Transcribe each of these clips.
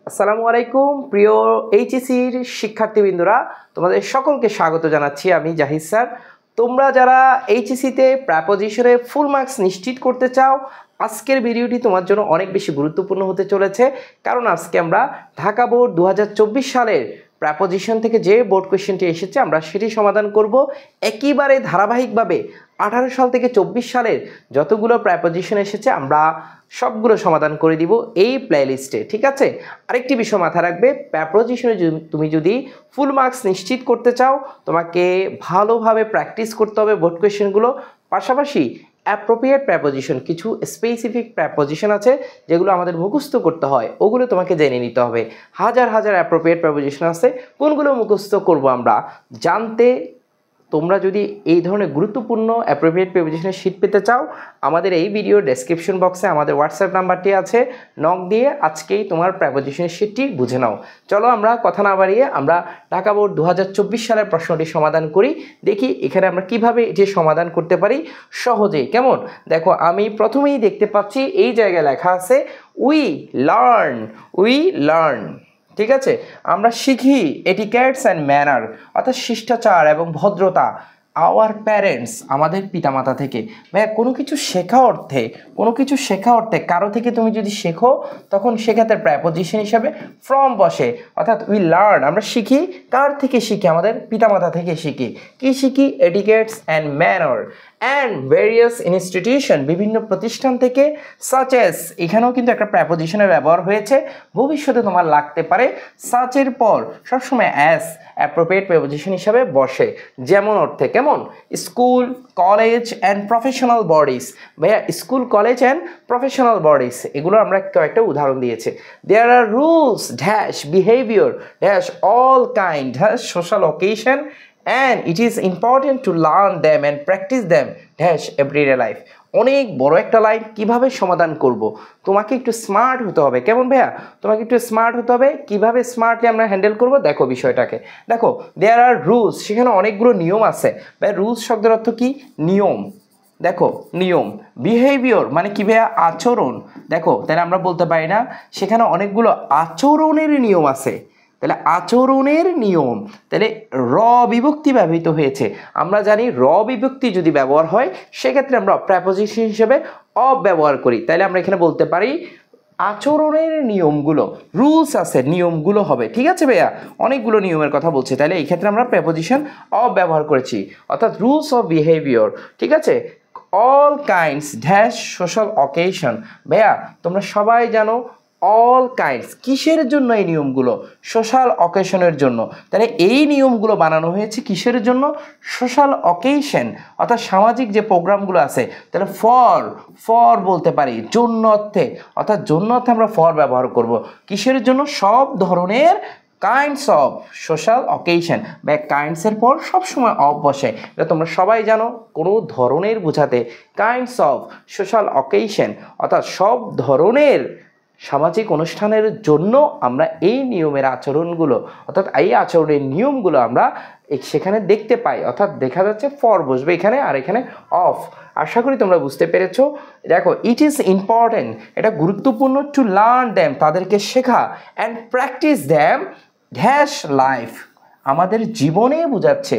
আসসালামু আলাইকুম প্রিয় এইচএসির শিক্ষার্থীবৃন্দরা, তোমাদের সকলকে স্বাগত জানাচ্ছি আমি জাহিদ স্যার। তোমরা যারা এইচএসিতে প্রেপোজিশনে ফুল মার্কস নিশ্চিত করতে চাও, আজকের ভিডিওটি তোমার জন্য অনেক বেশি গুরুত্বপূর্ণ হতে চলেছে, কারণ আজকে আমরা ঢাকা বোর্ড 2024 সালের প্রেপোজিশন থেকে যে বোর্ড কোয়েশ্চেনটি এসেছে আমরা সেটি সমাধান করব একেবারে ধারাবাহিকভাবে। 18 সাল থেকে 24 সালের যতগুলো প্রেপোজিশন এসেছে আমরা সবগুলো সমাধান করে দিব এই প্লেলিস্টে, ঠিক আছে? আরেকটি বিষয় মাথায় রাখবে, প্রেপোজিশনে তুমি যদি ফুল মার্কস নিশ্চিত করতে চাও তোমাকে ভালোভাবে প্র্যাকটিস করতে হবে বোর্ড কোয়েশ্চেনগুলো। পাশাপাশি অ্যাপ্রোপ্রিয়েট প্রেপোজিশন, কিছু স্পেসিফিক প্রেপোজিশন আছে যেগুলো আমাদের মুখস্থ করতে হয়, ওগুলো তোমাকে জেনে নিতে হবে। হাজার হাজার অ্যাপ্রোপ্রিয়েট প্রেপোজিশন আছে, কোনগুলো মুখস্থ করব আমরা জানতে তোমরা যদি এই ধরনের গুরুত্বপূর্ণ অ্যাপ্রোপ্রিয়েট প্রেপোজিশনের শীট পেতে চাও, আমাদের এই ভিডিও ডেসক্রিপশন বক্সে আমাদের হোয়াটসঅ্যাপ নাম্বারটি আছে, নক দিয়ে আজকেই তোমার প্রেপোজিশনের শীটটি বুঝে নাও। চলো আমরা কথা না বাড়িয়ে আমরা ঢাকা বোর্ড 2024 সালের প্রশ্নটি সমাধান করি। দেখি এখানে আমরা কিভাবে এটি সমাধান করতে পারি সহজেই। কেমন? দেখো, আমি প্রথমেই দেখতে পাচ্ছি এই জায়গায় লেখা আছে উই লার্ন, ঠিক আছে? আমরা শিখি এটিকেটস অ্যান্ড ম্যানার, অর্থাৎ শিষ্টাচার এবং ভদ্রতা আওয়ার প্যারেন্টস, আমাদের পিতামাতা থেকে। ভাইয়া কোনো কিছু শেখা অর্থে কারো থেকে তুমি যদি শেখো তখন সেক্ষেত্রে প্রেপোজিশন হিসাবে ফ্রম বসে, অর্থাৎ উই লার্ন, আমরা শিখি কার থেকে শিখি? আমাদের পিতামাতা থেকে শিখি। কি শিখি? Etiquettes and manner and various institution, বিভিন্ন প্রতিষ্ঠান থেকে, সাচ এস, এখানেও কিন্তু একটা প্রেপোজিশনের ব্যবহার হয়েছে, ভবিষ্যতে তোমার লাগতে পারে। সাচের পর সবসময় অ্যাস অ্যাপ্রোপ্রিয়েট প্রেপোজিশন হিসাবে বসে, যেমন অর্থে। কেমন? School, college and professional bodies. ভাইয়া school, college and professional bodies, এগুলো আমরা কয়েকটা উদাহরণ দিয়েছে। There are rules dash behaviour dash all kind dash social occasion and it is important to learn them and practice them dash everyday life। অনেক বড় একটা line, কিভাবে সমাধান করব? তোমাকে একটু স্মার্ট হতে হবে। কেমন ভাইয়া? তোমাকে একটু স্মার্ট হতে হবে। কিভাবে স্মার্টলি আমরা হ্যান্ডেল করব? দেখো বিষয়টাকে, দেখো দেয়ার আর রুলস, সেখানে অনেকগুলো নিয়ম আছে। ভাই রুলস শব্দের অর্থ কি? নিয়ম। দেখো নিয়ম। বিহেভিয়ার মানে কি ভাইয়া? আচরণ। দেখো তাহলে আমরা বলতে পারি না সেখানে অনেকগুলো আচরণের নিয়ম আছে, তাহলে আচরণের নিয়ম, তাহলে র বিভক্তি ব্যবহৃত হয়েছে। আমরা জানি র বিভক্তি যদি ব্যবহার হয় সেক্ষেত্রে আমরা প্রেপোজিশন হিসেবে অফ ব্যবহার করি, তাহলে আমরা এখানে বলতে পারি আচরণের নিয়মগুলো, রুলস আছে, নিয়মগুলো হবে। ঠিক আছে ভাইয়া? অনেকগুলো নিয়মের কথা বলছে, তাহলে এই ক্ষেত্রে আমরা প্রেপোজিশন অফ ব্যবহার করেছি, অর্থাৎ রুলস অফ বিহেভিয়ার। ঠিক আছে? All kinds dash social occasion. ভাইয়া তোমরা সবাই জানো অল কাইন্ডস কিসের জন্য? এই নিয়মগুলো সোশ্যাল অকেশনের জন্য। তাহলে এই নিয়মগুলো বানানো হয়েছে কিসের জন্য? সোশ্যাল অকেশন, অর্থাৎ সামাজিক যে প্রোগ্রামগুলো আছে। তাহলে ফর বলতে পারি জন্য অর্থে, অর্থাৎ জন্য অর্থে আমরা ফর ব্যবহার করব। কিসের জন্য? সব ধরনের কাইন্ডস অফ সোশ্যাল অকেশন, বা কাইন্ডসের পর সবসময় অফ বসে, এটা তোমরা সবাই জানো। কোনো ধরনের বোঝাতে কাইন্ডস অফ সোশ্যাল অকেশন, অর্থাৎ সব ধরনের সামাজিক অনুষ্ঠানের জন্য আমরা এই নিয়মের আচরণগুলো, অর্থাৎ এই আচরণের নিয়মগুলো আমরা সেখানে দেখতে পাই, অর্থাৎ দেখা যাচ্ছে ফর বসবে এখানে আর এখানে অফ। আশা করি তোমরা বুঝতে পেরেছো। দেখো ইট ইজ ইম্পর্টেন্ট, এটা গুরুত্বপূর্ণ, টু লার্ন দ্যাম, তাদেরকে শেখা, and practice them dash life, আমাদের জীবনে বোঝাচ্ছে।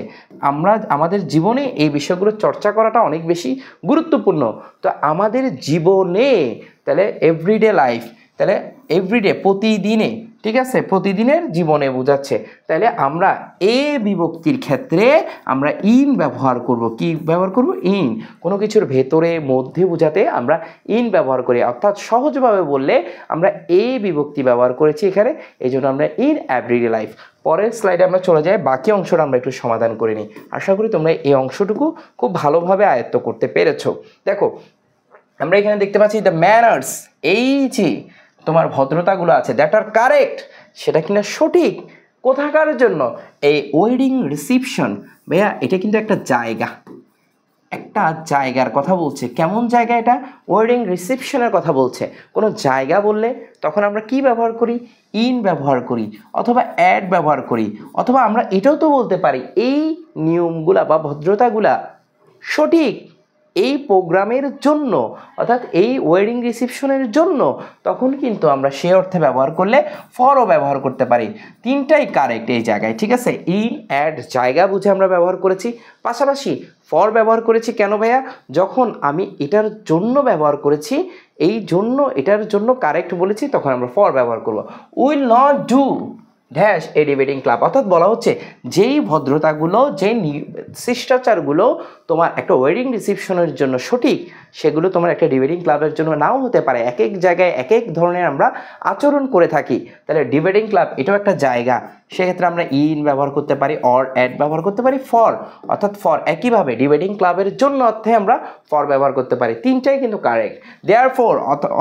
আমরা আমাদের জীবনে এই বিষয়গুলো চর্চা করাটা অনেক বেশি গুরুত্বপূর্ণ। তো আমাদের জীবনে, তাহলে এভরিডে লাইফ, তাহলে এভরিডে প্রতিদিনে, ঠিক আছে? প্রতিদিনের জীবনে বোঝাচ্ছে। তাহলে আমরা এ বিভক্তির ক্ষেত্রে আমরা ইন ব্যবহার করব। কি ব্যবহার করব? ইন। কোনো কিছুর ভেতরে মধ্যে বোঝাতে আমরা ইন ব্যবহার করি, অর্থাৎ সহজভাবে বললে আমরা এ বিভক্তি ব্যবহার করেছি এখানে, এই জন্য আমরা ইন এভরিডে লাইফ। পরের স্লাইডে আমরা চলে যাই, বাকি অংশটা আমরা একটু সমাধান করে নিই। আশা করি তোমরা এই অংশটুকু খুব ভালোভাবে আয়ত্ত করতে পেরেছো। দেখো আমরা এখানে দেখতে পাচ্ছি দ্য ম্যানার্স, এই যে তোমার ভদ্রতাগুলো আছে, দ্যাট আর কারেক্ট, সেটা কিনা সঠিক। কোথাকার জন্য? এই ওয়েডিং রিসিপশন। ভাইয়া এটা কিন্তু একটা জায়গা, একটা জায়গার কথা বলছে। কেমন জায়গা এটা? ওয়েডিং রিসেপশনের কথা বলছে। কোনো জায়গা বললে তখন আমরা কি ব্যবহার করি? ইন ব্যবহার করি, অথবা অ্যাড ব্যবহার করি, অথবা আমরা এটাও তো বলতে পারি এই নিয়মগুলা বা ভদ্রতাগুলা সঠিক, এই প্রোগ্রামের জন্য, অর্থাৎ এই ওয়েডিং রিসেপশনের জন্য, তখন কিন্তু আমরা সে অর্থে ব্যবহার করলে ফরও ব্যবহার করতে পারি। তিনটাই কারেক্ট এই জায়গায়, ঠিক আছে। ইন অ্যাট জায়গা বুঝে আমরা ব্যবহার করেছি, পাশাপাশি ফর ব্যবহার করেছি। কেন ভাইয়া? যখন আমি এটার জন্য ব্যবহার করেছি, এই জন্য এটার জন্য কারেক্ট বলেছি, তখন আমরা ফর ব্যবহার করব। Will not do dash a debating club, অর্থাৎ বলা হচ্ছে যেই ভদ্রতাগুলো, যেই শিষ্টাচারগুলো তোমার একটা ওয়েডিং রিসেপশনের জন্য সঠিক, সেগুলো তোমার একটা ডিবেটিং ক্লাবের জন্য নাও হতে পারে। এক এক জায়গায় এক এক ধরনের আমরা আচরণ করে থাকি। তাহলে ডিবেটিং ক্লাব এটাও একটা জায়গা, সেক্ষেত্রে আমরা ইন ব্যবহার করতে পারি, অর অ্যাট ব্যবহার করতে পারি, ফর, অর্থাৎ ফর একইভাবে ডিবেটিং ক্লাবের জন্য অর্থে আমরা ফর ব্যবহার করতে পারি। তিনটাই কিন্তু কারেক্ট। দেয়ারফর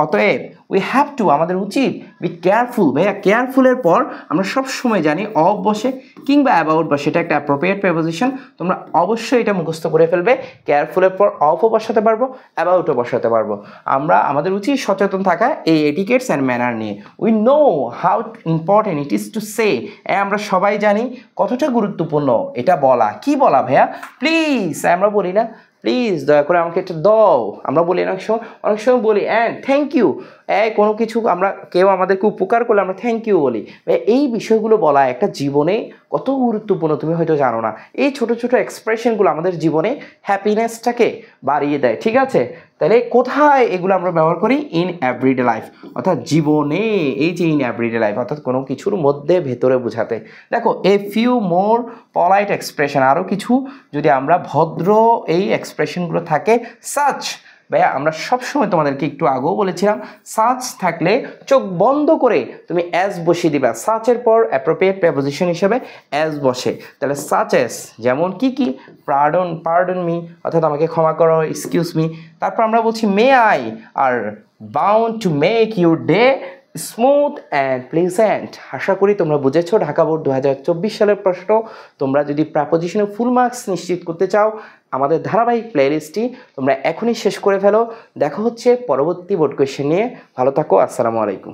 অতএব, উই হ্যাভ টু আমাদের উচিত, বি কেয়ারফুল। ভাইয়া কেয়ারফুলের পর আমরা সবসময় জানি অফ বসে কিংবা অ্যাবাউট বসে, এটা একটা অ্যাপ্রোপ্রিয়েট প্রিপোজিশন, তোমরা অবশ্যই এটা মুখস্থ করে ফেলবে। কেয়ারফুলের পর অফও বসাতে পারবো, অ্যাবাউটও বসাতে পারবো। আমাদের উচিত সচেতন থাকা এই এটিকেটস অ্যান্ড ম্যানার নিয়ে। We know how important it is to say, আমরা সবাই জানি কতটা গুরুত্বপূর্ণ এটা বলা। কি বলা ভাইয়া? প্লিজ, আমরা বলি না প্লিজ দয়া করে আমাকে একটা দাও, আমরা বলি অনেক সময় বলি অ্যান্ড থ্যাংক ইউ, কোনো কিছু আমরা কেউ আমাদেরকে উপকার করলে আমরা থ্যাংক ইউ বলি। এই বিষয়গুলো বলা একটা জীবনে কত গুরুত্বপূর্ণ তুমি হয়তো জানো না। এই ছোট ছোট এক্সপ্রেশনগুলো আমাদের জীবনে হ্যাপিনেসটাকে বাড়িয়ে দেয়, ঠিক আছে। তাহলে কোথায় এগুলো আমরা ব্যবহার করি? ইন এভরিডে লাইফ, অর্থাৎ জীবনে। এই যে ইন এভরিডে লাইফ, অর্থাৎ কোনো কিছুর মধ্যে ভেতরে বোঝাতে। দেখো a few more polite expression, আরও কিছু যদি আমরা ভদ্র এই এক্সপ্রেশনগুলো থাকে, সাচ। ভাইয়া আমরা সবসময় তোমাদেরকে একটু আগেও বলেছিলাম, সাচ থাকলে চোখ বন্ধ করে তুমি অ্যাজ বসিয়ে দিবা। সাচের পর অ্যাপ্রোপ্রিয়েট প্রিপোজিশন হিসেবে অ্যাজ বসে। তাহলে সাচ অ্যাজ, যেমন কি পার্ডন মি, অর্থাৎ আমাকে ক্ষমা করো, এক্সকিউজ মি। তারপর আমরা বলছি may I are bound to make your day smooth and pleasant. আশা করি তোমরা বুঝেছো ঢাকা বোর্ড 2024 সালের প্রশ্ন। তোমরা যদি প্রিপোজিশনে ফুল মার্কস নিশ্চিত করতে চাও, আমাদের ধারাবাহিক প্লেলিস্টটি তোমরা এখনই শেষ করে ফেলো। দেখা হচ্ছে পরবর্তী বোর্ড কোয়েশ্চেন নিয়ে। ভালো থাকো, আসসালামু আলাইকুম।